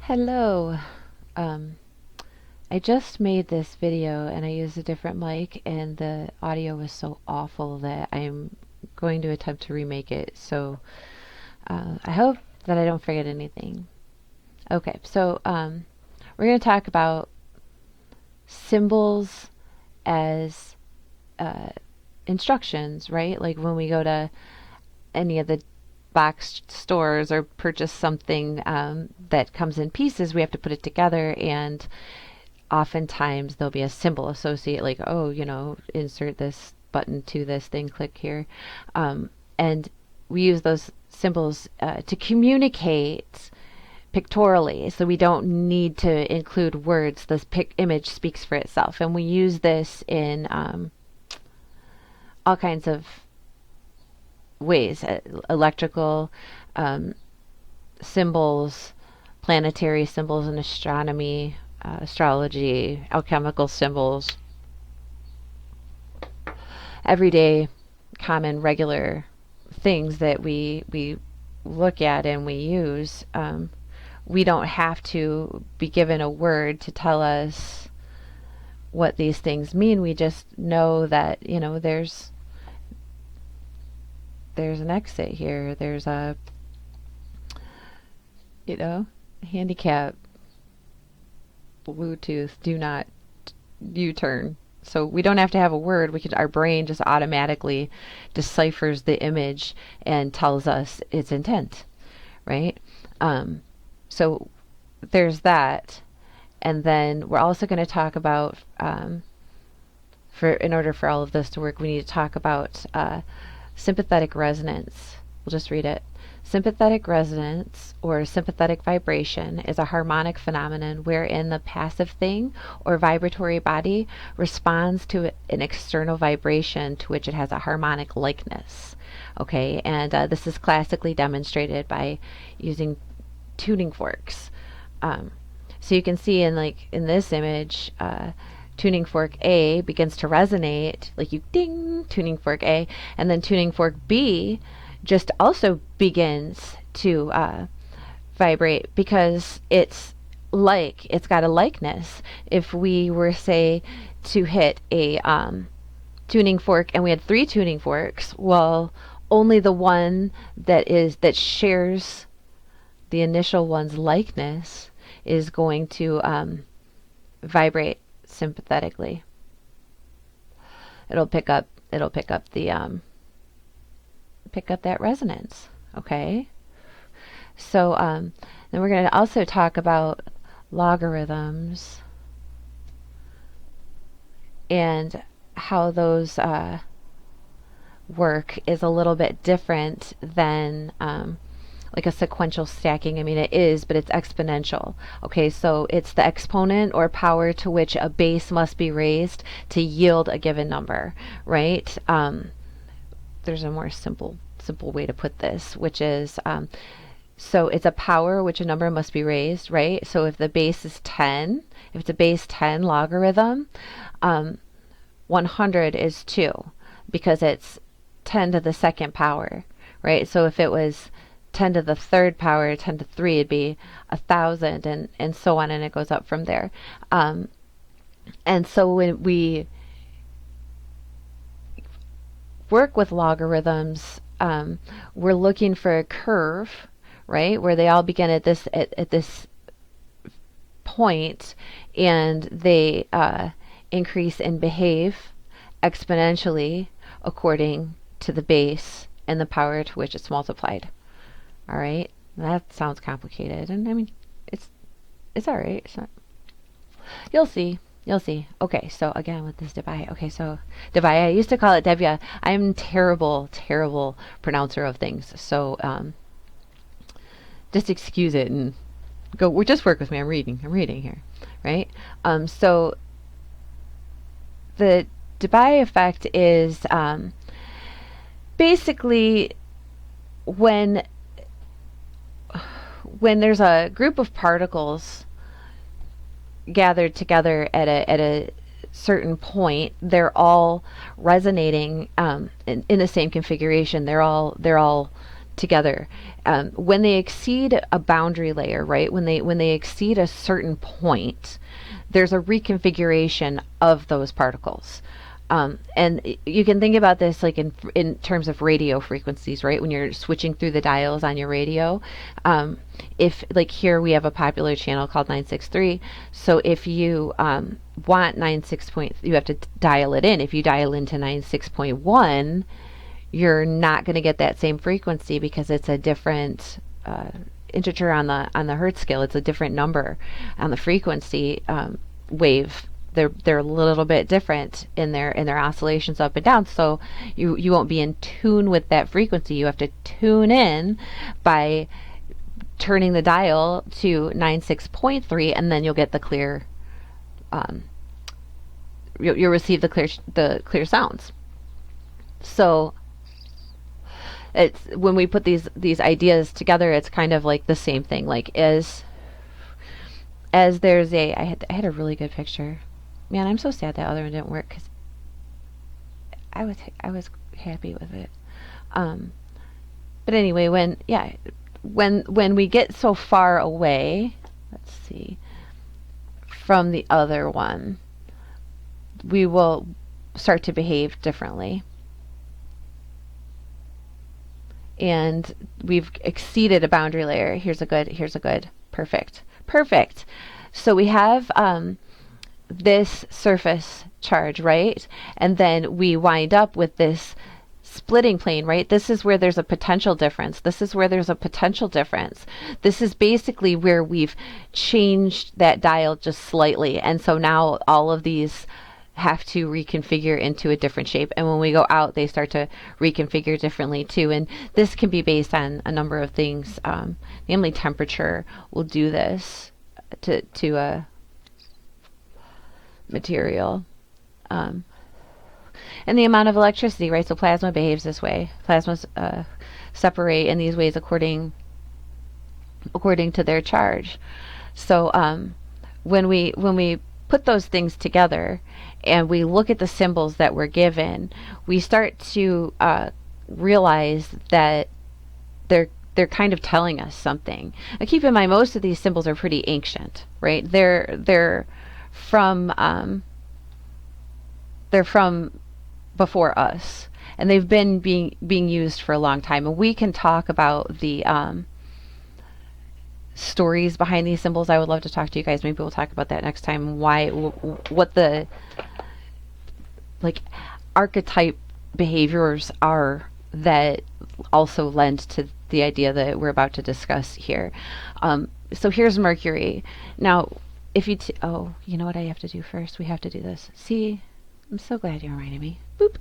Hello. Um, I just made this video and I used a different mic and the audio was so awful that I'm going to attempt to remake it. So I hope that I don't forget anything. Okay, so we're going to talk about symbols as instructions, right? Like when we go to any of the box stores or purchase something that comes in pieces, we have to put it together, and oftentimes there'll be a symbol associated, like, oh, insert this button to this thing, click here. And we use those symbols to communicate pictorially, so we don't need to include words. This image speaks for itself, and we use this in all kinds of ways: electrical symbols, planetary symbols in astronomy, astrology, alchemical symbols, everyday, common, regular things that we look at and we use. We don't have to be given a word to tell us what these things mean. We just know that there's an exit here. There's a handicap, Bluetooth, do not U-turn. So we don't have to have a word. Our brain just automatically deciphers the image and tells us its intent, right? So there's that. And then we're also going to talk about, in order for all of this to work, we need to talk about sympathetic resonance. We'll just read it. Sympathetic resonance, or sympathetic vibration, is a harmonic phenomenon wherein the passive thing or vibratory body responds to an external vibration to which it has a harmonic likeness. Okay, and this is classically demonstrated by using tuning forks. So you can see in this image, tuning fork A begins to resonate, like you ding, tuning fork A, and then tuning fork B just also begins to vibrate, because it's got a likeness. If we were, say, to hit a tuning fork and we had 3 tuning forks, well, only the one that shares the initial one's likeness is going to vibrate sympathetically. It'll pick up that resonance. Okay, so then we're going to also talk about logarithms and how those work is a little bit different than like a sequential stacking. I mean, it is, but it's exponential. Okay, so it's the exponent or power to which a base must be raised to yield a given number, right? There's a more simple way to put this, which is so it's a power which a number must be raised, right? So if the base is 10, if it's a base 10 logarithm, 100 is 2, because it's 10 to the second power, right? So if it was 10 to the third power, 10 to 3, it'd be 1,000, and so on, and it goes up from there. And so when we work with logarithms, we're looking for a curve, right, where they all begin at this point, and they increase and behave exponentially according to the base and the power to which it's multiplied. All right, that sounds complicated, and I mean, it's all right. It's not. You'll see. Okay, so again with this DYI. Okay, so DYI, I used to call it Devya. I'm terrible pronouncer of things. So just excuse it and go. Just work with me. I'm reading here, right? So the DYI effect is basically when there's a group of particles gathered together at a certain point, they're all resonating in the same configuration. They're all together. When they exceed a boundary layer, right? When they exceed a certain point, there's a reconfiguration of those particles. And you can think about this like in terms of radio frequencies, right? When you're switching through the dials on your radio, if like here we have a popular channel called 963. So if you want 96 point, you have to dial it in. If you dial into 96.1, you're not going to get that same frequency because it's a different integer on the Hertz scale. It's a different number on the frequency wave. They're a little bit different in their oscillations up and down, so you won't be in tune with that frequency. You have to tune in by turning the dial to 96.3, and then you'll get the clear you'll receive the clear sounds. So it's when we put these ideas together, it's kind of like the same thing. Like as there's I had a really good picture. Man, I'm so sad that other one didn't work because I was happy with it. But anyway, when we get so far away, let's see, from the other one, we will start to behave differently. And we've exceeded a boundary layer. Here's a good, perfect. So we have this surface charge, right? And then we wind up with this splitting plane, right? This is where there's a potential difference. This is basically where we've changed that dial just slightly. And so now all of these have to reconfigure into a different shape. And when we go out, they start to reconfigure differently too. And this can be based on a number of things. Namely, temperature will do this to a material. And the amount of electricity, right? So plasma behaves this way. Plasmas separate in these ways according to their charge. So when we put those things together and we look at the symbols that we're given, we start to realize that they're kind of telling us something. Now keep in mind, most of these symbols are pretty ancient, right? They're from before us, and they've been being used for a long time. And we can talk about the stories behind these symbols. I would love to talk to you guys. Maybe we'll talk about that next time. What the like archetype behaviors are that also lend to the idea that we're about to discuss here. So here's Mercury. Now, if you you know what I have to do first? We have to do this. See, I'm so glad you reminded me. Boop.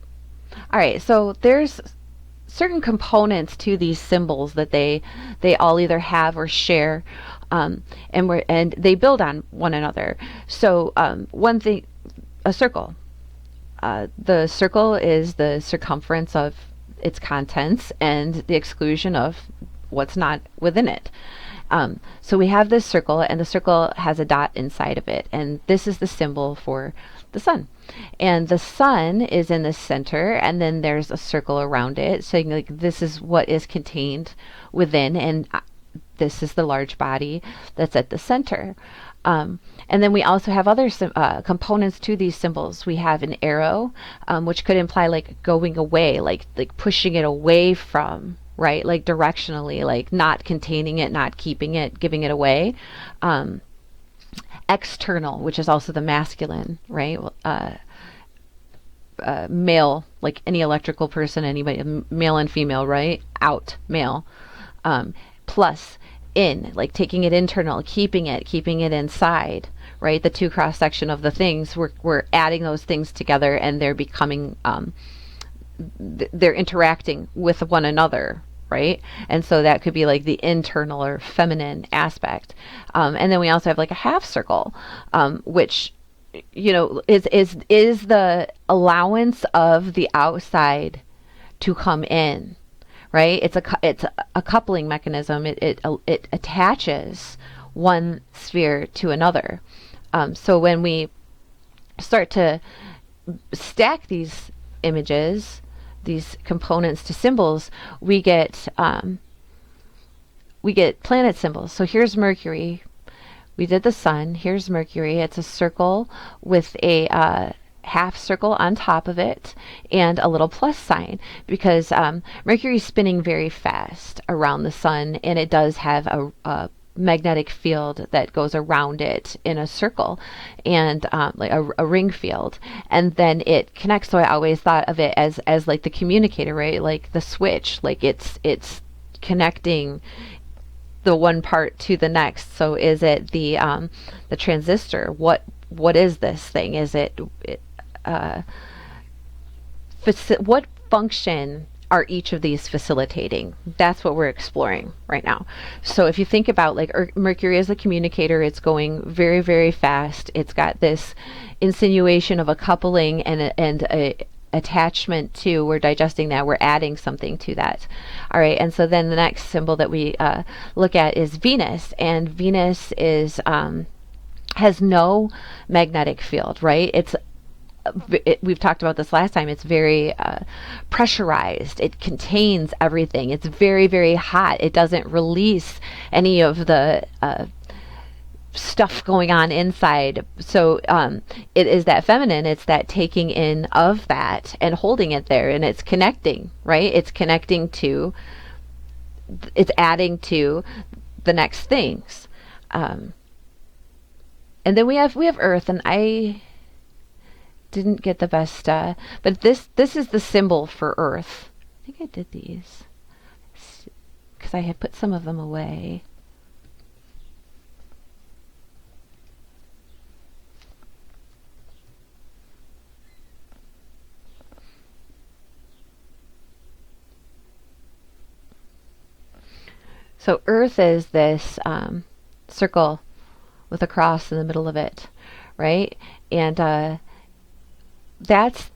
All right, so there's certain components to these symbols that they all either have or share, and they build on one another. So one thing, a circle. The circle is the circumference of its contents and the exclusion of what's not within it. So we have this circle, and the circle has a dot inside of it, and this is the symbol for the sun. And the sun is in the center, and then there's a circle around it, saying like this is what is contained within, and this is the large body that's at the center. And then we also have other components to these symbols. We have an arrow, which could imply like going away, like pushing it away from, right? Like directionally, like not containing it, not keeping it, giving it away. External, which is also the masculine, right? Male, like any electrical person, anybody, male and female, right? Out, male. Plus, in, like taking it internal, keeping it inside, right? The two cross section of the things, we're adding those things together, and they're becoming, they're interacting with one another, right? And so that could be like the internal or feminine aspect. And then we also have like a half circle, which, you know, is the allowance of the outside to come in, right? It's a coupling mechanism. It attaches one sphere to another. So when we start to stack these images, these components to symbols, we get we get planet symbols. So here's Mercury. We did the sun. Here's Mercury. It's a circle with a half circle on top of it and a little plus sign, because Mercury's spinning very fast around the sun, and it does have a magnetic field that goes around it in a circle, and like a ring field, and then it connects. So I always thought of it as like the communicator, right? Like the switch, like it's connecting the one part to the next. So is it the transistor? What is this thing? Is it what function are each of these facilitating? That's what we're exploring right now. So if you think about like Mercury as a communicator, it's going very, very fast. It's got this insinuation of a coupling and a attachment to, we're digesting that, we're adding something to that. All right, and so then the next symbol that we look at is Venus, and Venus is has no magnetic field, right? We've talked about this last time. It's very pressurized. It contains everything. It's very, very hot. It doesn't release any of the stuff going on inside. So it is that feminine. It's that taking in of that and holding it there, and it's connecting, right? It's connecting to, it's adding to the next things. And then we have Earth, and I didn't get the best, but this is the symbol for Earth. I think I did these because I had put some of them away. So Earth is this circle with a cross in the middle of it, right? And that's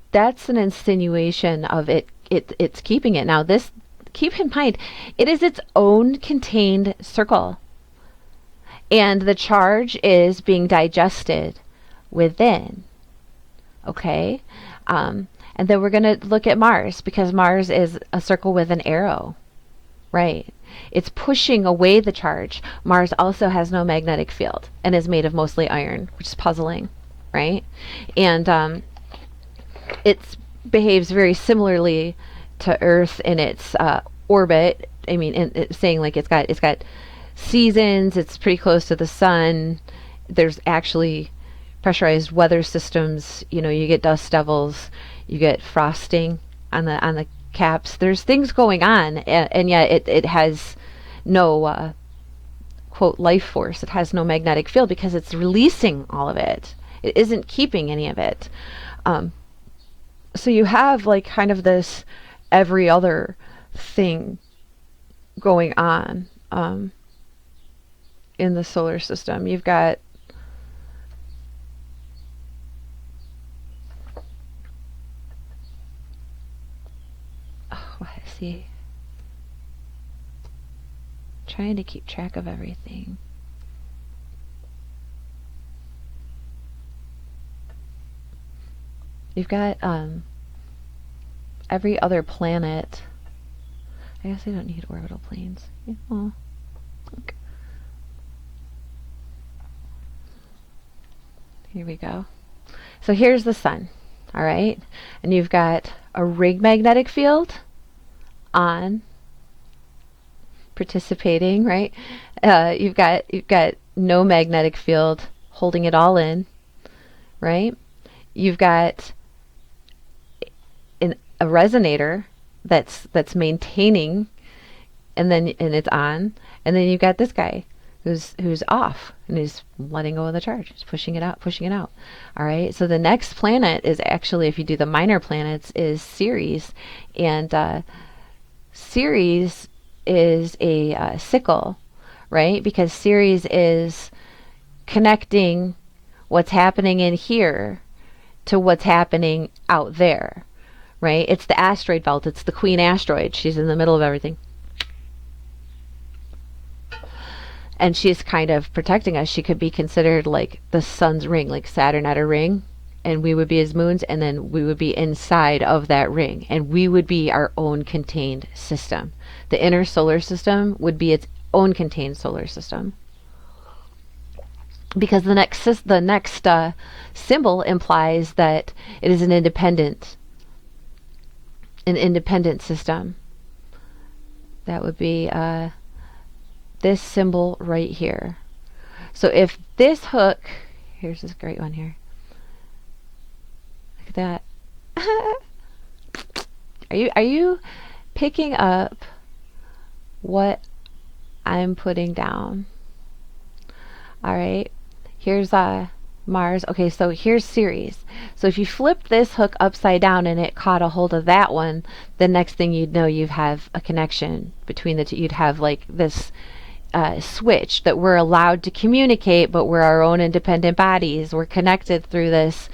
an insinuation of it's keeping it. Now this, keep in mind, it is its own contained circle, and the charge is being digested within. Okay, and then we're going to look at Mars, because Mars is a circle with an arrow, right? It's pushing away the charge. Mars also has no magnetic field and is made of mostly iron, which is puzzling, right? And it behaves very similarly to Earth in its orbit. I mean, it's saying like it's got seasons. It's pretty close to the sun. There's actually pressurized weather systems. You know, you get dust devils, you get frosting on the caps. There's things going on, and yet it has no quote life force. It has no magnetic field because it's releasing all of it. It isn't keeping any of it. So you have like kind of this every other thing going on in the solar system. You've got let's see, trying to keep track of everything. You've got every other planet. I guess I don't need orbital planes. Yeah, well, look. Here we go. So here's the sun, all right? And you've got a ring magnetic field on, participating, right? You've got no magnetic field holding it all in, right? You've got a resonator that's maintaining, and it's on, and then you've got this guy who's off, and he's letting go of the charge. He's pushing it out. All right. So the next planet is actually, if you do the minor planets, is Ceres, and Ceres is a sickle, right? Because Ceres is connecting what's happening in here to what's happening out there, right? It's the asteroid belt. It's the queen asteroid. She's in the middle of everything. And she's kind of protecting us. She could be considered like the sun's ring, like Saturn had a ring, and we would be his moons, and then we would be inside of that ring, and we would be our own contained system. The inner solar system would be its own contained solar system. Because the next symbol implies that it is an independent system. That would be this symbol right here. So if this hook, here's this great one here. Look at that. Are you picking up what I'm putting down? All right. Here's Mars. Okay, so here's Ceres. So if you flip this hook upside down and it caught a hold of that one, the next thing you'd know, you have a connection between the two. You'd have like this switch that we're allowed to communicate, but we're our own independent bodies. We're connected through this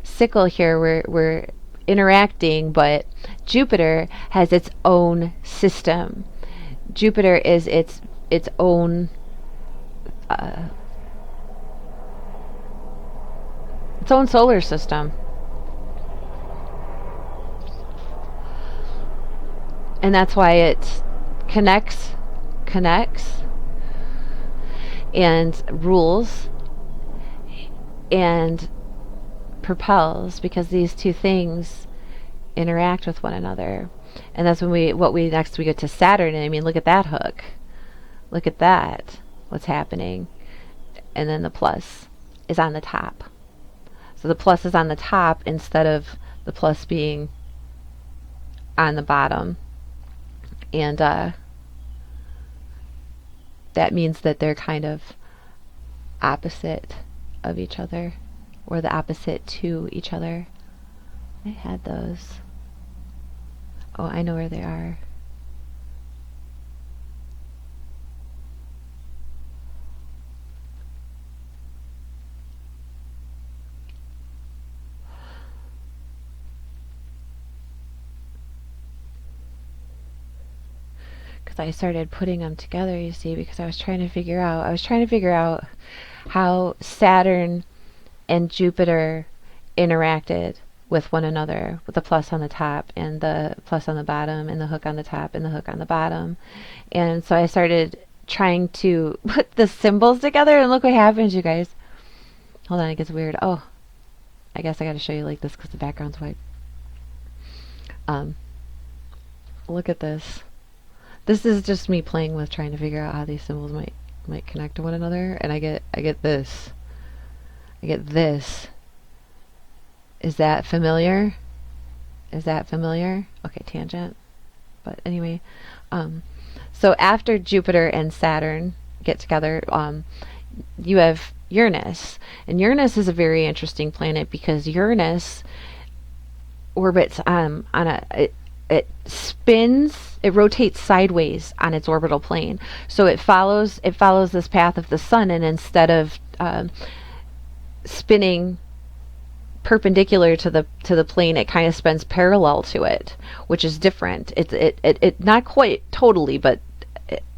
sickle here. We're interacting, but Jupiter has its own system. Jupiter is its own solar system. And that's why it connects and rules and propels, because these two things interact with one another. And that's when we get to Saturn. And I mean, look at that hook. Look at that. What's happening? And then the plus is on the top. So the plus is on the top instead of the plus being on the bottom. And that means that they're kind of opposite of each other, or the opposite to each other. I had those. Oh, I know where they are. I started putting them together, you see, because I was trying to figure out how Saturn and Jupiter interacted with one another, with the plus on the top and the plus on the bottom and the hook on the top and the hook on the bottom. And so I started trying to put the symbols together, and look what happens, you guys. Hold on, it gets weird. Oh, I guess I gotta show you like this because the background's white. Look at this. This is just me playing with trying to figure out how these symbols might connect to one another, and I get this. I get this. Is that familiar? Is that familiar? Okay, tangent. But anyway, so after Jupiter and Saturn get together, you have Uranus, and Uranus is a very interesting planet because Uranus orbits on it spins, it rotates sideways on its orbital plane. So it follows this path of the sun, and instead of spinning perpendicular to the plane, it kind of spins parallel to it, which is different. It not quite totally, but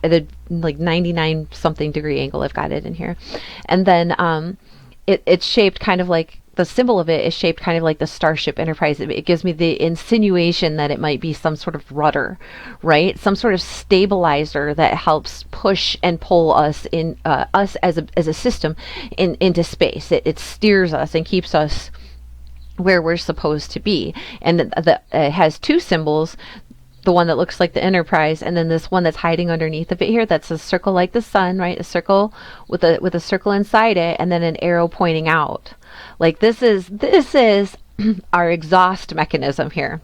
at a like 99 something degree angle. I've got it in here. And then it's shaped kind of like, the symbol of it is shaped kind of like the Starship Enterprise. It gives me the insinuation that it might be some sort of rudder, right? Some sort of stabilizer that helps push and pull us as a system into space. It steers us and keeps us where we're supposed to be. And it has two symbols. The one that looks like the Enterprise, and then this one that's hiding underneath of it here, that's a circle like the sun, right? A circle with a circle inside it, and then an arrow pointing out. Like this is our exhaust mechanism here.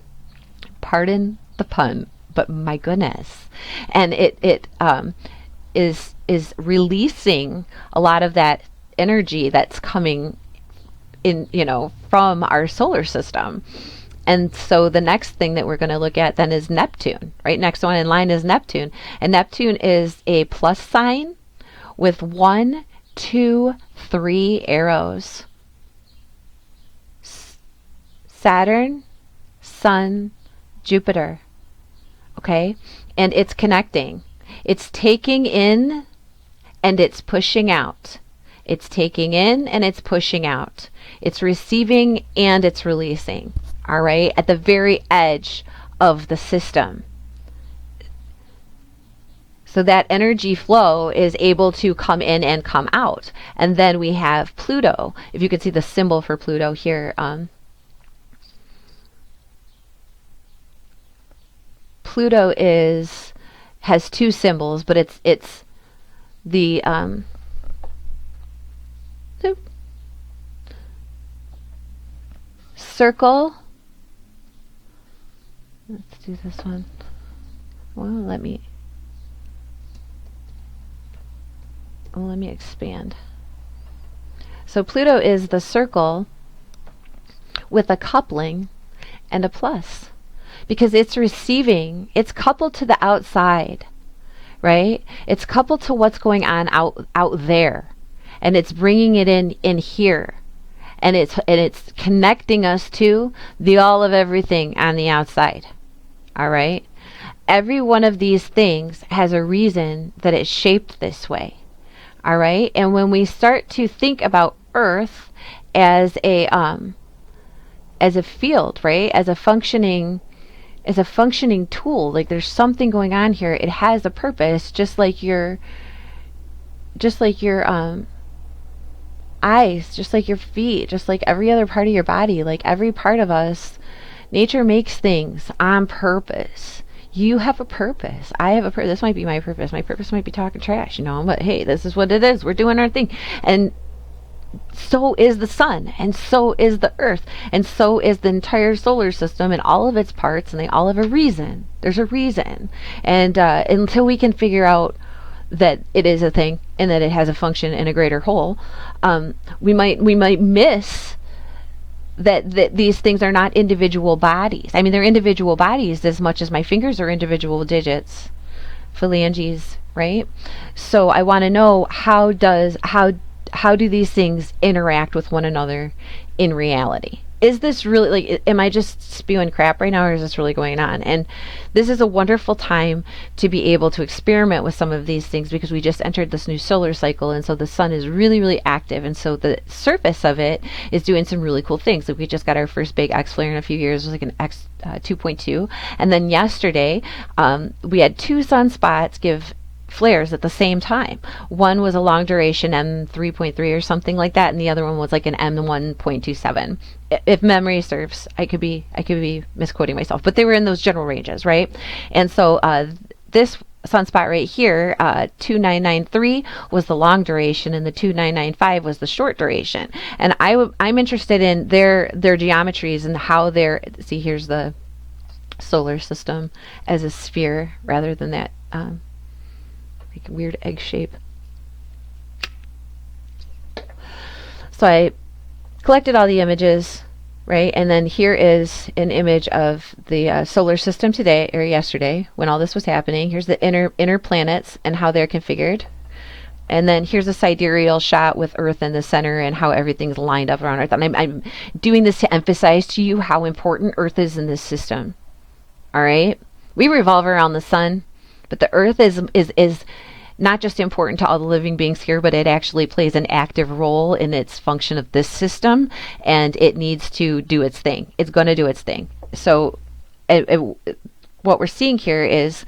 Pardon the pun, but my goodness. And it is releasing a lot of that energy that's coming in, from our solar system. And so the next thing that we're going to look at then is Neptune, right? Next one in line is Neptune. And Neptune is a plus sign with 1, 2, 3 arrows. Saturn, Sun, Jupiter. Okay? And it's connecting. It's taking in and it's pushing out. It's taking in and it's pushing out. It's receiving and it's releasing. All right, at the very edge of the system. So that energy flow is able to come in and come out. And then we have Pluto. If you can see the symbol for Pluto here, Pluto has two symbols, but it's the circle. Let's do this one. Well, let me expand. So Pluto is the circle with a coupling and a plus, because it's receiving, it's coupled to the outside, right? It's coupled to what's going on out there, and it's bringing it in here, and it's connecting us to the all of everything on the outside. All right? Every one of these things has a reason that it's shaped this way. All right? And when we start to think about Earth as a field, right? As a functioning tool, like there's something going on here. It has a purpose, just like your eyes, just like your feet, just like every other part of your body, like every part of us. Nature makes things on purpose. You have a purpose. I have a purpose. This might be my purpose. My purpose might be talking trash, but hey, this is what it is. We're doing our thing. And so is the sun, and so is the earth, and so is the entire solar system and all of its parts, and they all have a reason. There's a reason. And until we can figure out that it is a thing and that it has a function in a greater whole, we might miss that these things are not individual bodies. I mean, they're individual bodies as much as my fingers are individual digits, phalanges, right? So I want to know how do these things interact with one another in reality? Is this really, like, am I just spewing crap right now, or is this really going on? And this is a wonderful time to be able to experiment with some of these things, because we just entered this new solar cycle, and so the sun is really, really active, and so the surface of it is doing some really cool things. Like we just got our first big X flare in a few years. It was like an X 2.2, and then yesterday we had two sunspots give flares at the same time. One was a long duration M3.3 or something like that, and the other one was like an M1.27. If memory serves, I could be misquoting myself, but they were in those general ranges, right? And so this sunspot right here, 2993 was the long duration, and the 2995 was the short duration. And I'm interested in their geometries and how they're, see, here's the solar system as a sphere rather than that like weird egg shape. So I collected all the images, right? And then here is an image of the solar system today, or yesterday, when all this was happening. Here's the inner planets and how they're configured. And then here's a sidereal shot with Earth in the center and how everything's lined up around Earth. And I'm doing this to emphasize to you how important Earth is in this system. All right? We revolve around the sun, but the Earth is not just important to all the living beings here, but it actually plays an active role in its function of this system, and it needs to do its thing. It's going to do its thing. So what we're seeing here is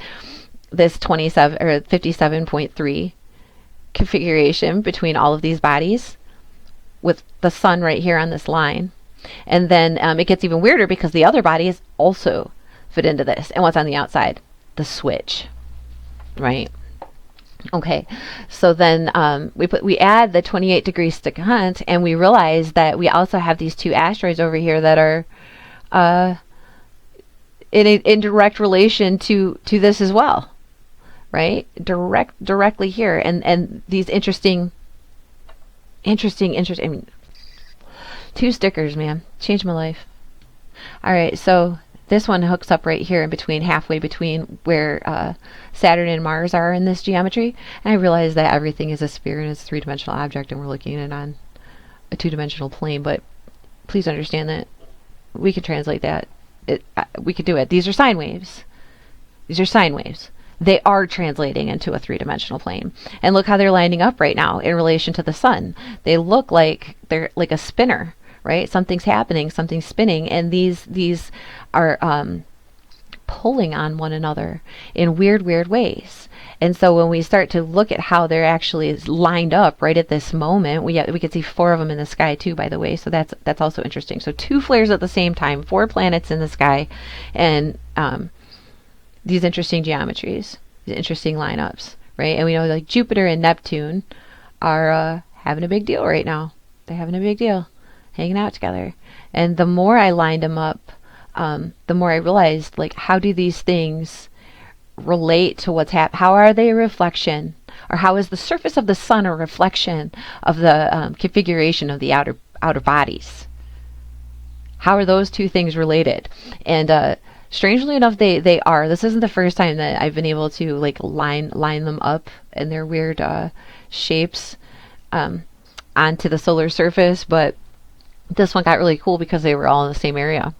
this 27 or 57.3 configuration between all of these bodies, with the sun right here on this line. And then it gets even weirder because the other bodies also fit into this. And what's on the outside? The switch, right? Okay, so then we add the 28 degrees secant, and we realize that we also have these two asteroids over here that are in direct relation to this as well, right? Directly here, and these interesting. I mean, two stickers, man, changed my life. All right, so this one hooks up right here in between, halfway between where Saturn and Mars are in this geometry. And I realize that everything is a sphere and it's a three-dimensional object, and we're looking at it on a two-dimensional plane. But please understand that we could translate that. We could do it. These are sine waves. These are sine waves. They are translating into a three-dimensional plane. And look how they're lining up right now in relation to the sun. They look like they're like a spinner, right? Something's happening, something's spinning, and these are pulling on one another in weird ways. And so when we start to look at how they're actually lined up right at this moment, we can see 4 of them in the sky too, by the way. So that's also interesting. So 2 flares at the same time, 4 planets in the sky, and these interesting geometries, these interesting lineups, right? And we know like Jupiter and Neptune are having a big deal right now. They're having a big deal, hanging out together. And the more I lined them up, the more I realized, like, how do these things relate to what's happening? How are they a reflection, or how is the surface of the sun a reflection of the configuration of the outer bodies? How are those 2 things related? And strangely enough, they are. This isn't the first time that I've been able to like line them up in their weird shapes onto the solar surface, but this one got really cool because they were all in the same area.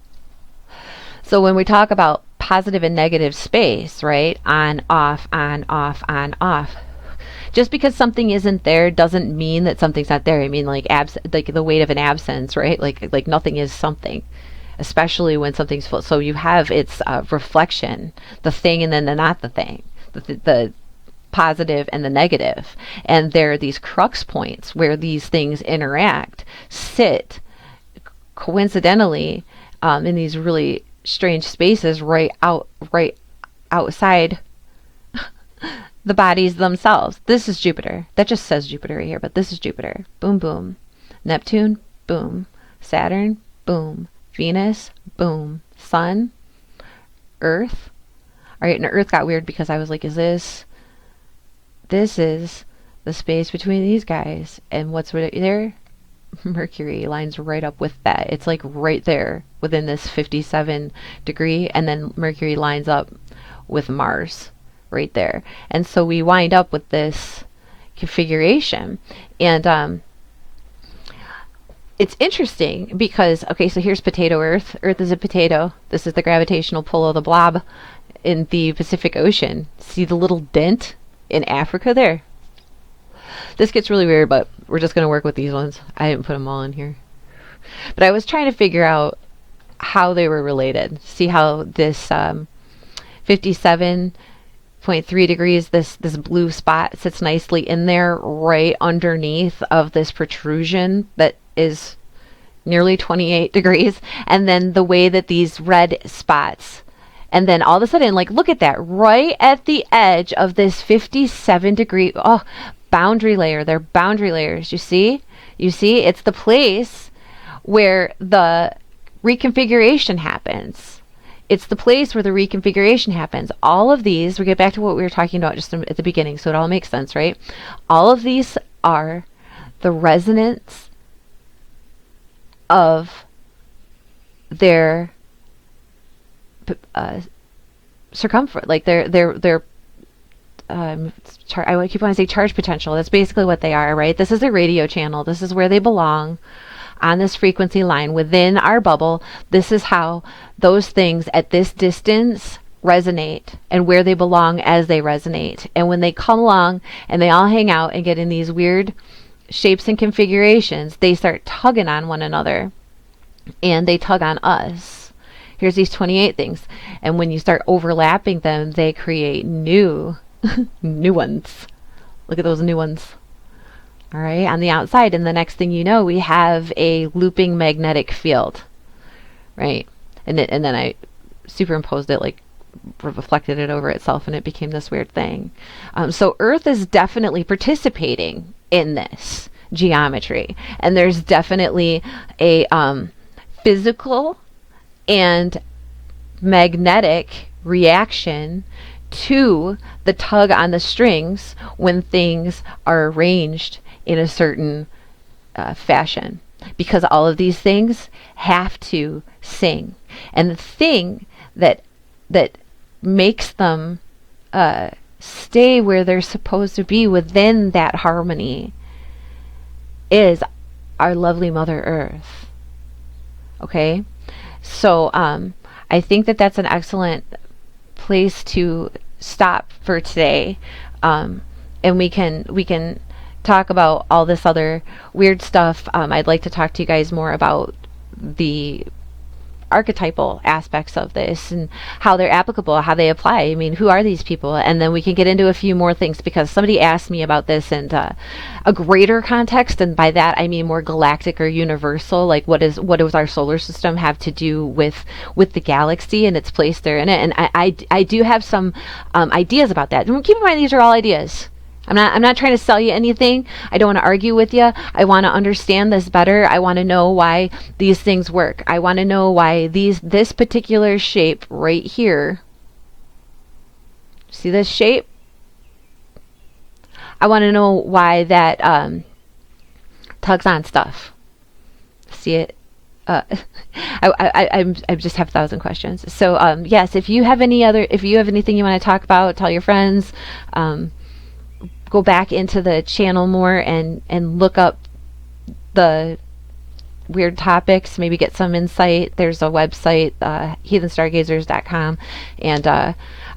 So when we talk about positive and negative space, right? On, off, on, off, on, off. Just because something isn't there doesn't mean that something's not there. I mean, like like the weight of an absence, right? Like nothing is something, especially when something's full. So you have its reflection, the thing, and then the not the thing, the positive and the negative. And there are these crux points where these things interact, sit coincidentally in these really strange spaces right outside the bodies themselves. This is Jupiter. That just says Jupiter right here, but this is Jupiter. Boom, boom. Neptune, boom. Saturn, boom. Venus, boom. Sun, Earth. All right, and Earth got weird because I was like, this is the space between these guys. And what's right there? Mercury lines right up with that. It's like right there within this 57 degree, and then Mercury lines up with Mars right there. And so we wind up with this configuration. And it's interesting because, okay, so here's potato Earth. Earth is a potato. This is the gravitational pull of the blob in the Pacific Ocean. See the little dent in Africa there? This gets really weird, but we're just going to work with these ones. I didn't put them all in here. But I was trying to figure out how they were related. See how this 57.3 degrees, this blue spot sits nicely in there right underneath of this protrusion that is nearly 28 degrees. And then the way that these red spots, and then all of a sudden, like, look at that, right at the edge of this 57 degree, boundary layer. They're boundary layers. You see? It's the place where the reconfiguration happens. It's the place where the reconfiguration happens. All of these, we get back to what we were talking about just at the beginning, so it all makes sense, right? All of these are the resonance of their circumference, like their I keep wanting to say charge potential. That's basically what they are, right? This is a radio channel. This is where they belong on this frequency line within our bubble. This is how those things at this distance resonate and where they belong as they resonate. And when they come along and they all hang out and get in these weird shapes and configurations, they start tugging on one another, and they tug on us. Here's these 28 things. And when you start overlapping them, they create new ones. Look at those new ones. All right, on the outside. And the next thing you know, we have a looping magnetic field, right? And then I superimposed it, like reflected it over itself, and it became this weird thing. So Earth is definitely participating in this geometry, and there's definitely a physical and magnetic reaction to the tug on the strings when things are arranged in a certain fashion, because all of these things have to sing. And the thing that makes them stay where they're supposed to be within that harmony is our lovely Mother Earth. Okay? So I think that that's an excellent place to stop for today, and we can talk about all this other weird stuff. I'd like to talk to you guys more about the archetypal aspects of this and how they're applicable, how they apply. I mean, who are these people? And then we can get into a few more things, because somebody asked me about this in a greater context, and by that I mean more galactic or universal. Like, what does our solar system have to do with the galaxy and its place there in it? And I do have some ideas about that. And keep in mind, these are all ideas. I'm not trying to sell you anything. I don't want to argue with you. I want to understand this better. I want to know why these things work. I want to know why this particular shape right here. See this shape? I want to know why that tugs on stuff. See it? I just have 1,000 questions. So yes, if you have anything you want to talk about, tell your friends. Go back into the channel more and look up the weird topics, maybe get some insight. There's a website, heathenstargazers.com, and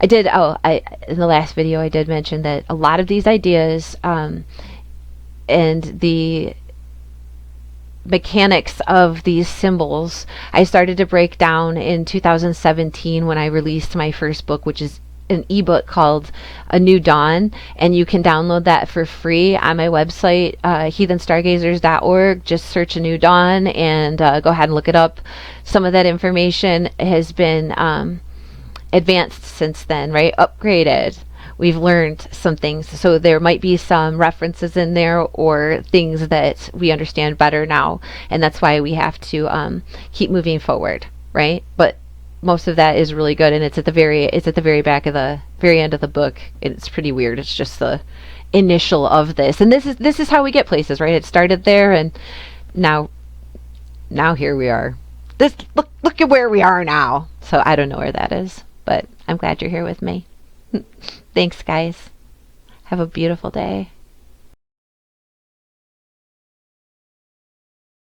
in the last video I did mention that a lot of these ideas and the mechanics of these symbols I started to break down in 2017 when I released my first book, which is an ebook called A New Dawn, and you can download that for free on my website, heathenstargazers.org. Just search A New Dawn and go ahead and look it up. Some of that information has been advanced since then, right? Upgraded. We've learned some things, so there might be some references in there or things that we understand better now, and that's why we have to keep moving forward, right? But most of that is really good, and it's at the very back of the very end of the book. It's pretty weird. It's just the initial of this, and this is how we get places, right? It started there, and now here we are. Look at where we are now. So I don't know where that is, but I'm glad you're here with me. Thanks, guys. Have a beautiful day.